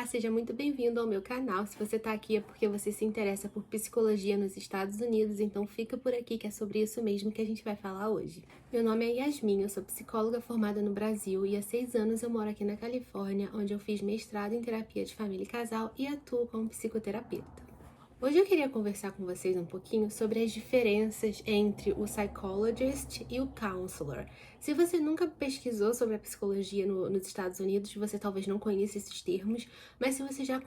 Olá, seja muito bem-vindo ao meu canal. Se você está aqui é porque você se interessa por psicologia nos Estados Unidos, então fica por aqui que é sobre isso mesmo que a gente vai falar hoje. Meu nome é Yasmin, eu sou psicóloga formada no Brasil e há 6 anos eu moro aqui na Califórnia, onde eu fiz mestrado em terapia de família e casal e atuo como psicoterapeuta. Hoje eu queria conversar com vocês um pouquinho sobre as diferenças entre o psychologist e o counselor. Se você nunca pesquisou sobre a psicologia nos Estados Unidos, você talvez não conheça esses termos, mas se você já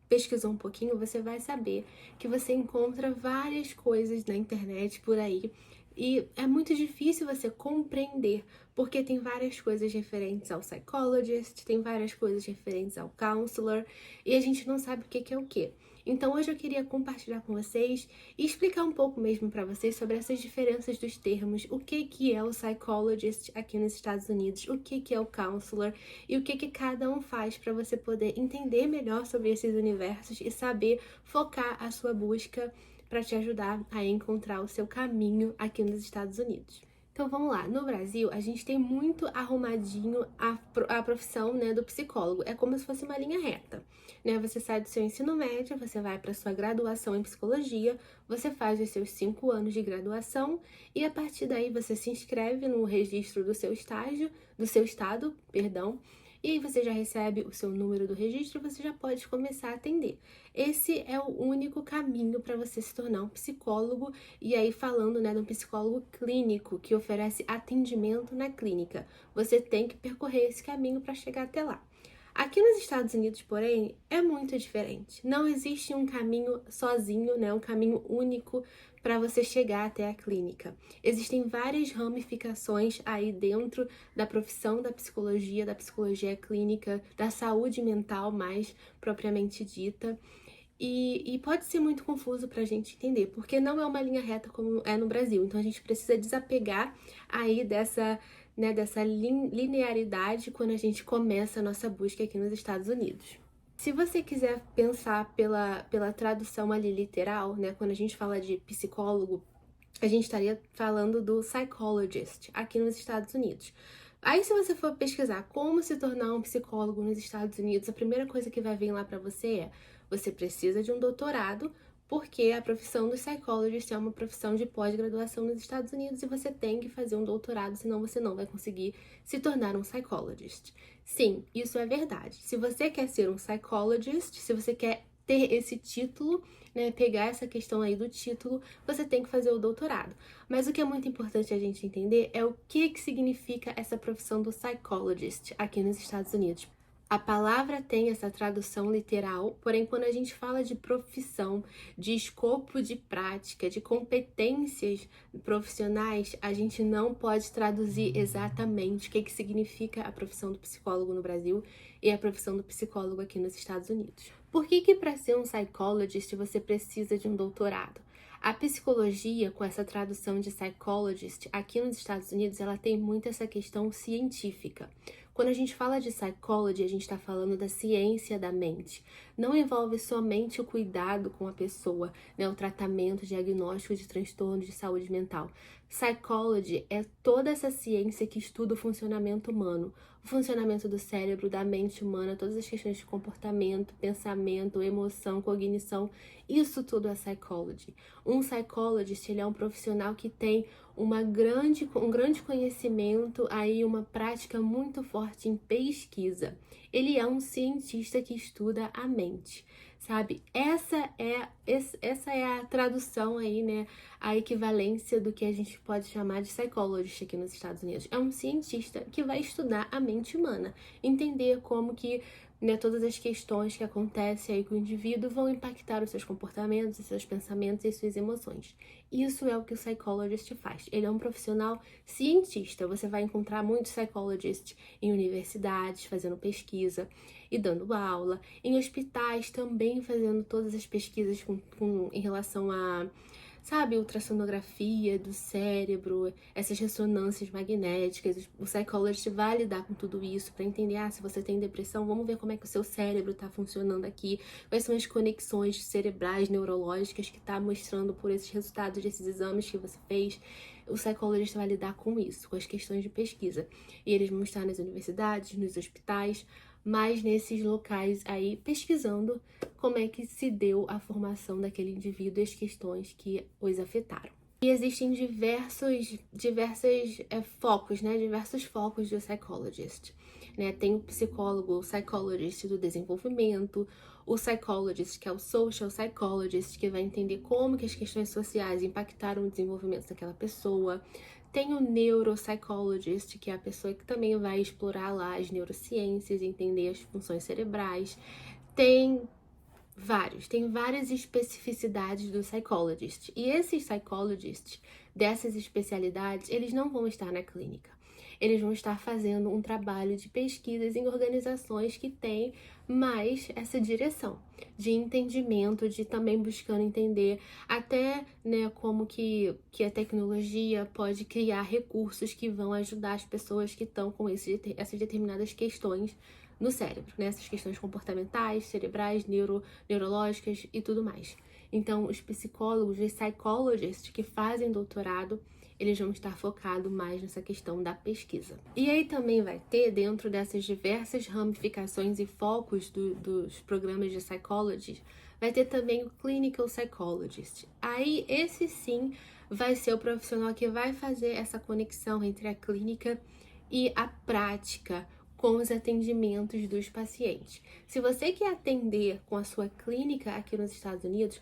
pesquisou um pouquinho, você vai saber que você encontra várias coisas na internet por aí. E é muito difícil você compreender, porque tem várias coisas referentes ao psychologist, tem várias coisas referentes ao counselor, e a gente não sabe o que é o que. Então hoje eu queria compartilhar com vocês e explicar um pouco mesmo para vocês sobre essas diferenças dos termos, o que é o psychologist aqui nos Estados Unidos, o que é o counselor e o que cada um faz para você poder entender melhor sobre esses universos e saber focar a sua busca para te ajudar a encontrar o seu caminho aqui nos Estados Unidos. Então vamos lá, no Brasil a gente tem muito arrumadinho a profissão, né, do psicólogo, é como se fosse uma linha reta, né, você sai do seu ensino médio, você vai para sua graduação em psicologia, você faz os seus 5 anos de graduação e a partir daí você se inscreve no registro do seu estágio, do seu estado, perdão, e aí você já recebe o seu número do registro, você já pode começar a atender. Esse é o único caminho para você se tornar um psicólogo, e aí falando, né, de um psicólogo clínico que oferece atendimento na clínica. Você tem que percorrer esse caminho para chegar até lá. Aqui nos Estados Unidos, porém, é muito diferente. Não existe um caminho sozinho, né, um caminho único para você chegar até a clínica. Existem várias ramificações aí dentro da profissão da psicologia clínica, da saúde mental mais propriamente dita. E pode ser muito confuso para a gente entender, porque não é uma linha reta como é no Brasil. Então a gente precisa desapegar aí dessa linearidade quando a gente começa a nossa busca aqui nos Estados Unidos. Se você quiser pensar pela tradução ali literal, né, quando a gente fala de psicólogo, a gente estaria falando do psychologist aqui nos Estados Unidos. Aí, se você for pesquisar como se tornar um psicólogo nos Estados Unidos, a primeira coisa que vai vir lá para você é: você precisa de um doutorado, porque a profissão do psychologist é uma profissão de pós-graduação nos Estados Unidos e você tem que fazer um doutorado, senão você não vai conseguir se tornar um psychologist. Sim, isso é verdade. Se você quer ser um psychologist, se você quer ter esse título, né, pegar essa questão aí do título, você tem que fazer o doutorado. Mas o que é muito importante a gente entender é o que significa essa profissão do psychologist aqui nos Estados Unidos. A palavra tem essa tradução literal, porém, quando a gente fala de profissão, de escopo de prática, de competências profissionais, a gente não pode traduzir exatamente o que significa a profissão do psicólogo no Brasil e a profissão do psicólogo aqui nos Estados Unidos. Por que para ser um psychologist você precisa de um doutorado? A psicologia, com essa tradução de psychologist, aqui nos Estados Unidos, ela tem muito essa questão científica. Quando a gente fala de psychology, a gente está falando da ciência da mente. Não envolve somente o cuidado com a pessoa, né, o tratamento, o diagnóstico de transtornos de saúde mental. Psychology é toda essa ciência que estuda o funcionamento humano, o funcionamento do cérebro, da mente humana, todas as questões de comportamento, pensamento, emoção, cognição, isso tudo é psychology. Um psychologist, ele é um profissional que tem um grande conhecimento, aí uma prática muito forte em pesquisa. Ele é um cientista que estuda a mente, sabe? Essa é a tradução aí, né? A equivalência do que a gente pode chamar de psychologist aqui nos Estados Unidos. É um cientista que vai estudar a mente humana, entender como que, né, todas as questões que acontecem aí com o indivíduo vão impactar os seus comportamentos, os seus pensamentos e suas emoções. Isso é o que o psychologist faz. Ele é um profissional cientista. Você vai encontrar muitos psychologists em universidades, fazendo pesquisa e dando aula, em hospitais também fazendo todas as pesquisas em relação a, sabe, ultrassonografia do cérebro, essas ressonâncias magnéticas. O psychologist vai lidar com tudo isso para entender, se você tem depressão, vamos ver como é que o seu cérebro está funcionando aqui, quais são as conexões cerebrais, neurológicas que está mostrando por esses resultados desses exames que você fez. O psychologist vai lidar com isso, com as questões de pesquisa. E eles vão estar nas universidades, nos hospitais, mais nesses locais aí, pesquisando como é que se deu a formação daquele indivíduo e as questões que os afetaram. E existem diversos focos, né? Diversos focos do psychologist. Né? Tem o psicólogo, o psychologist do desenvolvimento, o psychologist, que é o social psychologist, que vai entender como que as questões sociais impactaram o desenvolvimento daquela pessoa. Tem o neuropsychologist, que é a pessoa que também vai explorar lá as neurociências, entender as funções cerebrais. Tem várias especificidades do psychologist. E esses psychologists dessas especialidades, eles não vão estar na clínica. Eles vão estar fazendo um trabalho de pesquisas em organizações que têm mais essa direção de entendimento, de também buscando entender até, né, como que a tecnologia pode criar recursos que vão ajudar as pessoas que estão com essas determinadas questões no cérebro, né? Essas questões comportamentais, cerebrais, neurológicas e tudo mais. Então, os psicólogos, os psychologists que fazem doutorado, eles vão estar focados mais nessa questão da pesquisa. E aí também vai ter, dentro dessas diversas ramificações e focos dos programas de psychology, vai ter também o clinical psychologist. Aí, esse sim vai ser o profissional que vai fazer essa conexão entre a clínica e a prática com os atendimentos dos pacientes. Se você quer atender com a sua clínica aqui nos Estados Unidos,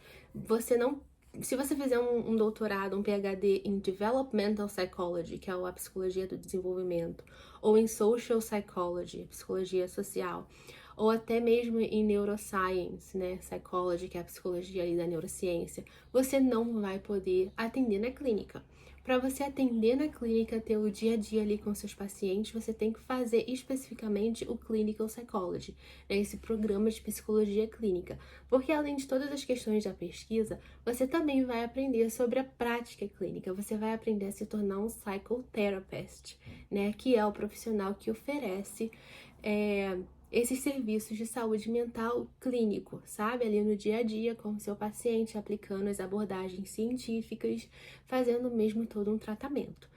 se você fizer um doutorado, um PhD em Developmental Psychology, que é a psicologia do desenvolvimento, ou em Social Psychology, psicologia social, ou até mesmo em Neuroscience, né, Psychology, que é a psicologia ali da neurociência, você não vai poder atender na clínica. Para você atender na clínica, ter o dia a dia ali com seus pacientes, você tem que fazer especificamente o Clinical Psychology, né, esse programa de psicologia clínica. Porque além de todas as questões da pesquisa, você também vai aprender sobre a prática clínica. Você vai aprender a se tornar um psychotherapist, né, que é o profissional que oferece esses serviços de saúde mental clínico, sabe? Ali no dia a dia com o seu paciente, aplicando as abordagens científicas, fazendo mesmo todo um tratamento.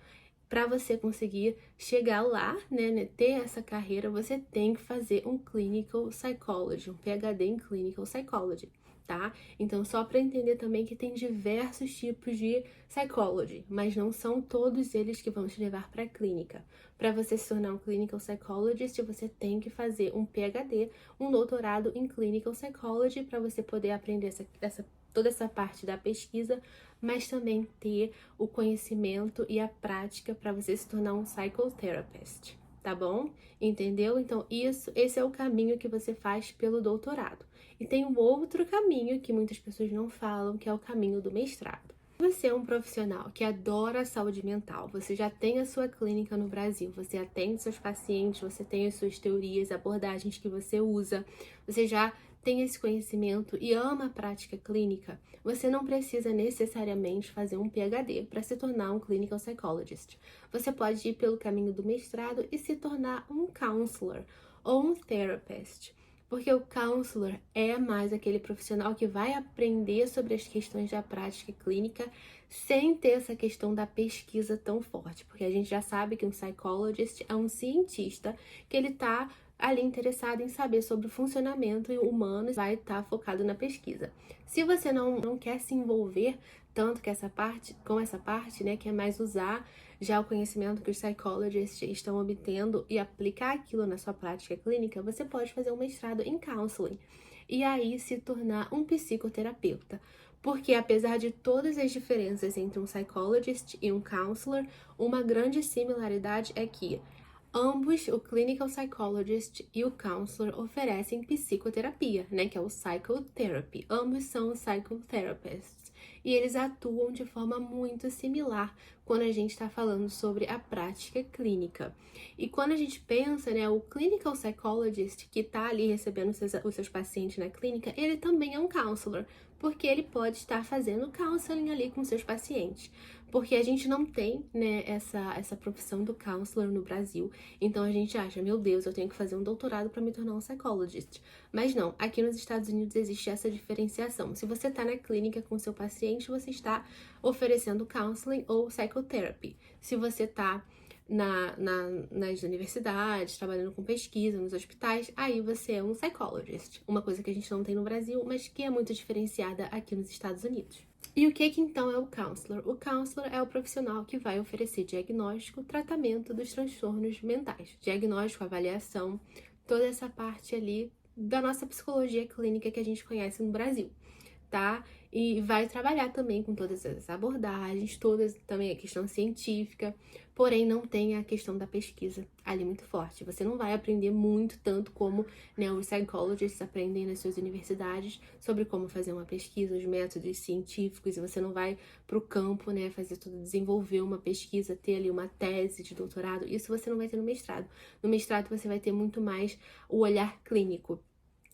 Para você conseguir chegar lá, né, ter essa carreira, você tem que fazer um Clinical Psychology, um PhD em Clinical Psychology, tá? Então, só para entender também que tem diversos tipos de Psychology, mas não são todos eles que vão te levar para a clínica. Para você se tornar um Clinical Psychologist, você tem que fazer um PhD, um doutorado em Clinical Psychology, para você poder aprender toda essa parte da pesquisa, mas também ter o conhecimento e a prática para você se tornar um psychotherapist, tá bom? Entendeu? Então, esse é o caminho que você faz pelo doutorado. E tem um outro caminho que muitas pessoas não falam, que é o caminho do mestrado. Você é um profissional que adora a saúde mental, você já tem a sua clínica no Brasil, você atende seus pacientes, você tem as suas teorias, abordagens que você usa, você já tem esse conhecimento e ama a prática clínica, você não precisa necessariamente fazer um PhD para se tornar um clinical psychologist. Você pode ir pelo caminho do mestrado e se tornar um counselor ou um therapist. Porque o counselor é mais aquele profissional que vai aprender sobre as questões da prática clínica sem ter essa questão da pesquisa tão forte. Porque a gente já sabe que um psychologist é um cientista que ele está ali interessado em saber sobre o funcionamento humano e vai estar focado na pesquisa. Se você não quer se envolver tanto com essa parte, né, que é mais usar já o conhecimento que os psychologists estão obtendo e aplicar aquilo na sua prática clínica, você pode fazer um mestrado em counseling e aí se tornar um psicoterapeuta. Porque apesar de todas as diferenças entre um psychologist e um counselor, uma grande similaridade é que ambos, o clinical psychologist e o counselor, oferecem psicoterapia, né, que é o psychotherapy. Ambos são psychotherapists e eles atuam de forma muito similar quando a gente está falando sobre a prática clínica. E quando a gente pensa, né, o clinical psychologist que está ali recebendo os seus pacientes na clínica, ele também é um counselor, porque ele pode estar fazendo counseling ali com seus pacientes. Porque a gente não tem, né, essa profissão do counselor no Brasil. Então a gente acha, meu Deus, eu tenho que fazer um doutorado para me tornar um psychologist. Mas não, aqui nos Estados Unidos existe essa diferenciação. Se você está na clínica com seu paciente, você está oferecendo counseling ou psychotherapy. Se você está nas universidades, trabalhando com pesquisa, nos hospitais, aí você é um psychologist. Uma coisa que a gente não tem no Brasil, mas que é muito diferenciada aqui nos Estados Unidos. E o que então é o counselor? O counselor é o profissional que vai oferecer diagnóstico, tratamento dos transtornos mentais. Diagnóstico, avaliação, toda essa parte ali da nossa psicologia clínica que a gente conhece no Brasil, tá? E vai trabalhar também com todas as abordagens, todas também a questão científica, porém não tem a questão da pesquisa ali muito forte. Você não vai aprender muito tanto como, né, os psychologists aprendem nas suas universidades sobre como fazer uma pesquisa, os métodos científicos, e você não vai para o campo, né, fazer tudo, desenvolver uma pesquisa, ter ali uma tese de doutorado. Isso você não vai ter no mestrado. No mestrado você vai ter muito mais o olhar clínico.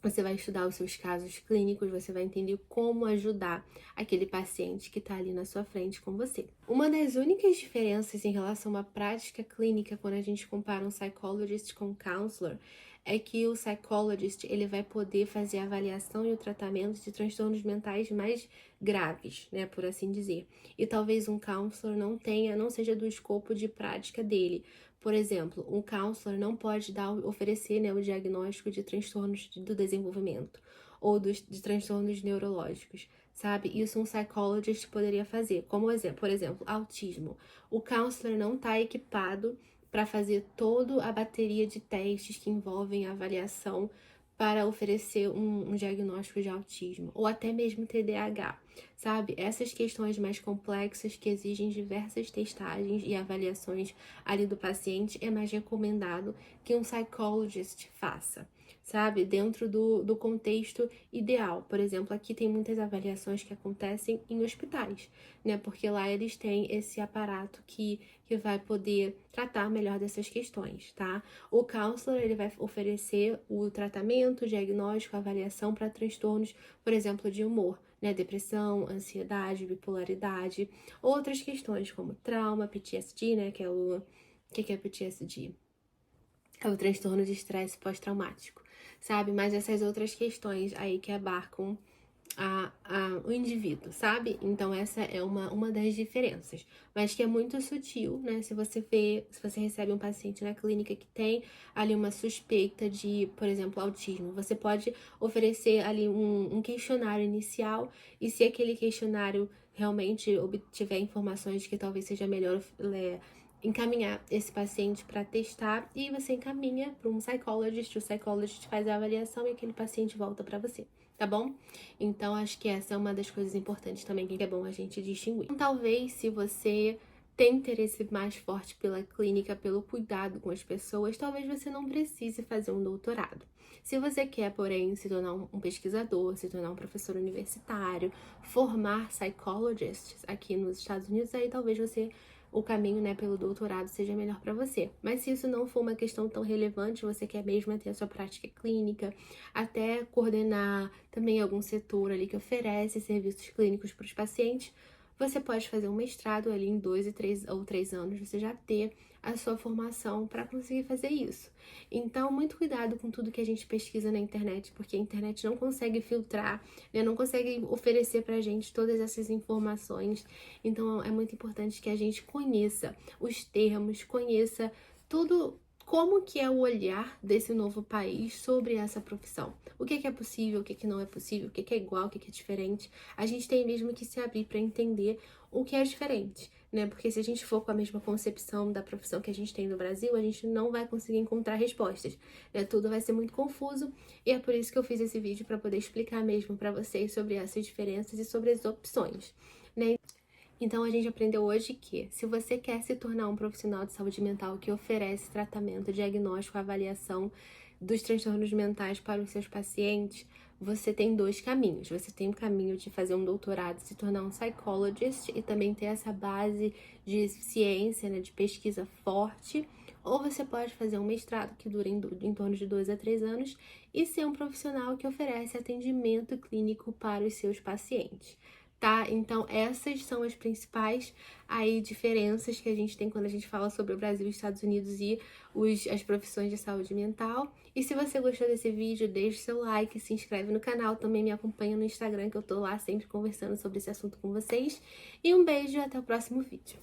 Você vai estudar os seus casos clínicos, você vai entender como ajudar aquele paciente que está ali na sua frente com você. Uma das únicas diferenças em relação à prática clínica, quando a gente compara um psychologist com um counselor, é que o psychologist ele vai poder fazer a avaliação e o tratamento de transtornos mentais mais graves, né, por assim dizer. E talvez um counselor não seja do escopo de prática dele. Por exemplo, um counselor não pode oferecer, né, o diagnóstico de transtornos do desenvolvimento ou de transtornos neurológicos, sabe? Isso um psychologist poderia fazer, como por exemplo, autismo. O counselor não está equipado para fazer toda a bateria de testes que envolvem a avaliação para oferecer um diagnóstico de autismo, ou até mesmo TDAH, sabe? Essas questões mais complexas que exigem diversas testagens e avaliações ali do paciente, é mais recomendado que um psychologist faça, sabe? Dentro do contexto ideal. Por exemplo, aqui tem muitas avaliações que acontecem em hospitais, né? Porque lá eles têm esse aparato que vai poder tratar melhor dessas questões, tá? O counselor, ele vai oferecer o tratamento, o diagnóstico, a avaliação para transtornos, por exemplo, de humor, né? Depressão, ansiedade, bipolaridade, outras questões como trauma, PTSD, né? O que é PTSD? É o transtorno de estresse pós-traumático, sabe? Mas essas outras questões aí que abarcam o indivíduo, sabe? Então essa é uma das diferenças, mas que é muito sutil, né? Se você recebe um paciente na clínica que tem ali uma suspeita de, por exemplo, autismo, você pode oferecer ali um questionário inicial, e se aquele questionário realmente obtiver informações que talvez seja melhor encaminhar esse paciente para testar, e você encaminha para um psychologist, o psychologist faz a avaliação e aquele paciente volta para você, tá bom? Então, acho que essa é uma das coisas importantes também que é bom a gente distinguir. Então, talvez, se você tem interesse mais forte pela clínica, pelo cuidado com as pessoas, talvez você não precise fazer um doutorado. Se você quer, porém, se tornar um pesquisador, se tornar um professor universitário, formar psychologists aqui nos Estados Unidos, aí talvez o caminho, né, pelo doutorado seja melhor para você. Mas se isso não for uma questão tão relevante, você quer mesmo ter a sua prática clínica, até coordenar também algum setor ali que oferece serviços clínicos para os pacientes, você pode fazer um mestrado ali em 3 anos, você já ter a sua formação para conseguir fazer isso. Então, muito cuidado com tudo que a gente pesquisa na internet, porque a internet não consegue filtrar, né, não consegue oferecer pra gente todas essas informações. Então, é muito importante que a gente conheça os termos, conheça tudo, como que é o olhar desse novo país sobre essa profissão. O que é possível, o que não é possível, o que é igual, o que é diferente. A gente tem mesmo que se abrir para entender o que é diferente, né? Porque se a gente for com a mesma concepção da profissão que a gente tem no Brasil, a gente não vai conseguir encontrar respostas, né? Tudo vai ser muito confuso, e é por isso que eu fiz esse vídeo, para poder explicar mesmo para vocês sobre essas diferenças e sobre as opções, né? Então, a gente aprendeu hoje que, se você quer se tornar um profissional de saúde mental que oferece tratamento, diagnóstico, avaliação dos transtornos mentais para os seus pacientes, você tem 2 caminhos. Você tem o caminho de fazer um doutorado, se tornar um psychologist e também ter essa base de ciência, né, de pesquisa forte, ou você pode fazer um mestrado que dura em torno de 2 a 3 anos e ser um profissional que oferece atendimento clínico para os seus pacientes, tá? Então, essas são as principais aí diferenças que a gente tem quando a gente fala sobre o Brasil, Estados Unidos e as profissões de saúde mental. E se você gostou desse vídeo, deixe seu like, se inscreve no canal, também me acompanha no Instagram, que eu tô lá sempre conversando sobre esse assunto com vocês. E um beijo e até o próximo vídeo.